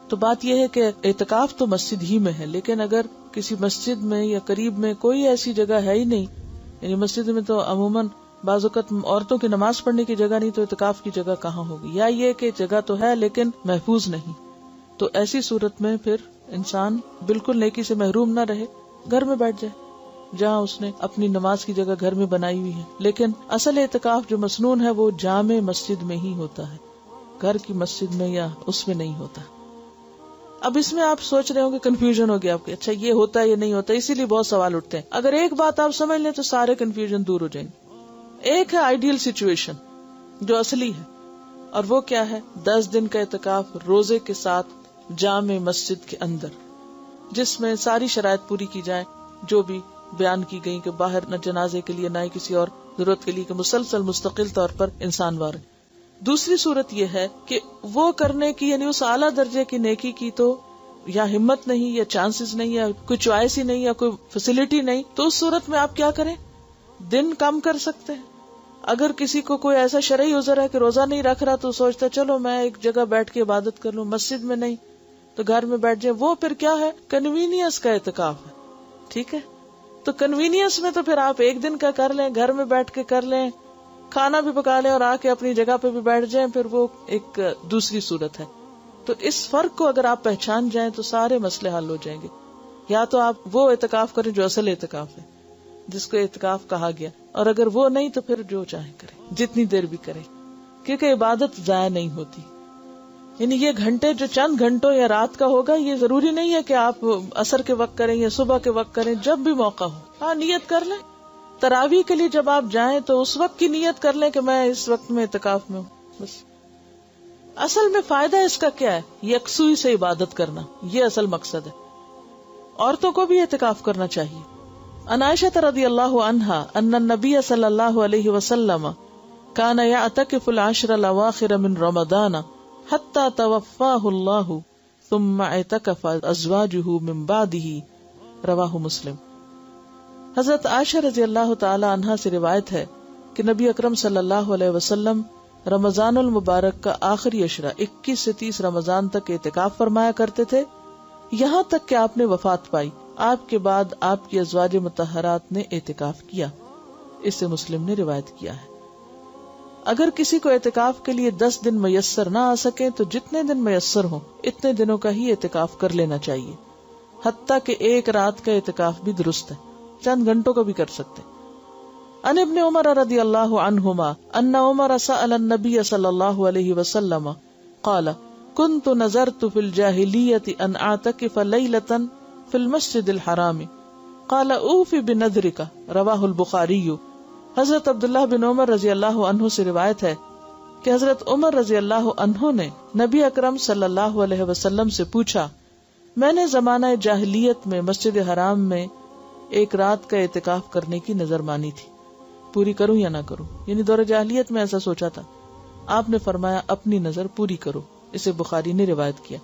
تو بات یہ ہے کہ اعتکاف تو مسجد ہی میں ہے، لیکن اگر کسی مسجد میں یا قریب میں کوئی ایسی جگہ ہے ہی نہیں، یعنی مسجد میں تو عموماً بعض اوقات عورتوں کی نماز پڑھنے کی جگہ نہیں، تو اعتکاف کی جگہ کہاں ہوگی؟ یا یہ کہ جگہ تو ہے لیکن محفوظ نہیں، تو ایسی صورت میں پھر انسان بالکل نیکی سے محروم نہ رہے، گھر میں بیٹھ جائے جہاں اس نے اپنی نماز کی جگہ گھر میں بنائی ہوئی ہے. لیکن اصل اعتکاف جو مسنون ہے وہ جامع مسجد میں ہی ہوتا ہے، گھر کی مسجد میں یا اس میں نہیں ہوتا. اب اس میں آپ سوچ رہے ہوں کہ کنفیوژن ہو گیا آپ کے، اچھا یہ ہوتا ہے یہ نہیں ہوتا، اسی لیے بہت سوال اٹھتے ہیں. اگر ایک بات آپ سمجھ لیں تو سارے کنفیوژن دور ہو جائیں گے. ایک ہے آئیڈیل سچویشن جو اصلی ہے، اور وہ کیا ہے؟ 10 دن کا اعتکاف روزے کے ساتھ جامع مسجد کے اندر، جس میں ساری شرائط پوری کی جائے جو بھی بیان کی گئی، کہ باہر نہ جنازے کے لیے نہ ہی کسی اور ضرورت کے لیے، کہ مسلسل مستقل طور پر انسان وار. دوسری صورت یہ ہے کہ وہ کرنے کی، یعنی اس اعلیٰ درجے کی نیکی کی تو یا ہمت نہیں یا چانسز نہیں یا کوئی چوائس ہی نہیں یا کوئی فیسلٹی نہیں، تو اس صورت میں آپ کیا کریں؟ دن کم کر سکتے ہیں. اگر کسی کو کوئی ایسا شرعی عذر ہے کہ روزہ نہیں رکھ رہا تو سوچتا چلو میں ایک جگہ بیٹھ کے عبادت کر لوں، مسجد میں نہیں تو گھر میں بیٹھ جائے، وہ پھر کیا ہے؟ کنوینئنس کا اعتکاف ہے. ٹھیک ہے، تو کنوینئنس میں تو پھر آپ ایک دن کا کر لیں، گھر میں بیٹھ کے کر لیں، کھانا بھی پکا لیں اور آ کے اپنی جگہ پہ بھی بیٹھ جائیں، پھر وہ ایک دوسری صورت ہے. تو اس فرق کو اگر آپ پہچان جائیں تو سارے مسئلے حل ہو جائیں گے. یا تو آپ وہ اعتکاف کریں جو اصل اعتکاف ہے، جس کو اعتکاف کہا گیا، اور اگر وہ نہیں تو پھر جو چاہیں کریں، جتنی دیر بھی کریں، کیونکہ عبادت ضائع نہیں ہوتی. یعنی یہ گھنٹے جو چند گھنٹوں یا رات کا ہوگا، یہ ضروری نہیں ہے کہ آپ عصر کے وقت کریں یا صبح کے وقت کریں، جب بھی موقع ہو. ہاں نیت کر لیں. تراویح کے لیے جب آپ جائیں تو اس وقت کی نیت کر لیں کہ میں اس وقت میں اعتکاف میں ہوں بس. اصل میں فائدہ اس کا کیا ہے؟ یکسوئی سے عبادت کرنا، یہ اصل مقصد ہے. عورتوں کو بھی اعتکاف کرنا چاہیے. عن عائشہ رضی اللہ عنہا ان النبی صلی اللہ علیہ وسلم کان یعتکف العشر الاواخر من رمضان حتی توفاہ اللہ ثم اعتکف ازواجہ من بعدہ، رواہ مسلم. حضرت عائشہ رضی اللہ تعالی عنہا سے روایت ہے کہ نبی اکرم صلی اللہ علیہ وسلم رمضان المبارک کا آخری عشرہ 21 سے 30 رمضان تک اعتکاف فرمایا کرتے تھے، یہاں تک کہ آپ نے وفات پائی. آپ کے بعد آپ کی ازواج مطہرات نے اعتکاف کیا. اس سے مسلم نے روایت کیا ہے. اگر کسی کو اعتکاف کے لیے 10 دن میسر نہ آ سکے تو جتنے دن میسر ہوں اتنے دنوں کا ہی اعتکاف کر لینا چاہیے، حتیٰ کہ ایک رات کا اعتکاف بھی درست ہے، چند گھنٹوں کا بھی کر سکتے. ان ابن عمر رضی اللہ عنہما ان عمر سأل النبی صلی اللہ علیہ وسلم قال كنت نذرت في الجاہلیۃ ان اعتکف لیلۃ فی المسجد الحرام قال اوف بنذرک، رواہ البخاری. حضرت عبداللہ بن عمر رضی اللہ عنہ سے روایت ہے کہ حضرت عمر رضی اللہ عنہ نے نبی اکرم صلی اللہ علیہ وسلم سے پوچھا، میں نے زمانہ جاہلیت میں مسجد حرام میں ایک رات کا اعتکاف کرنے کی نظر مانی تھی، پوری کروں یا نہ کروں؟ یعنی دور جاہلیت میں ایسا سوچا تھا. آپ نے فرمایا اپنی نظر پوری کرو. اسے بخاری نے روایت کیا.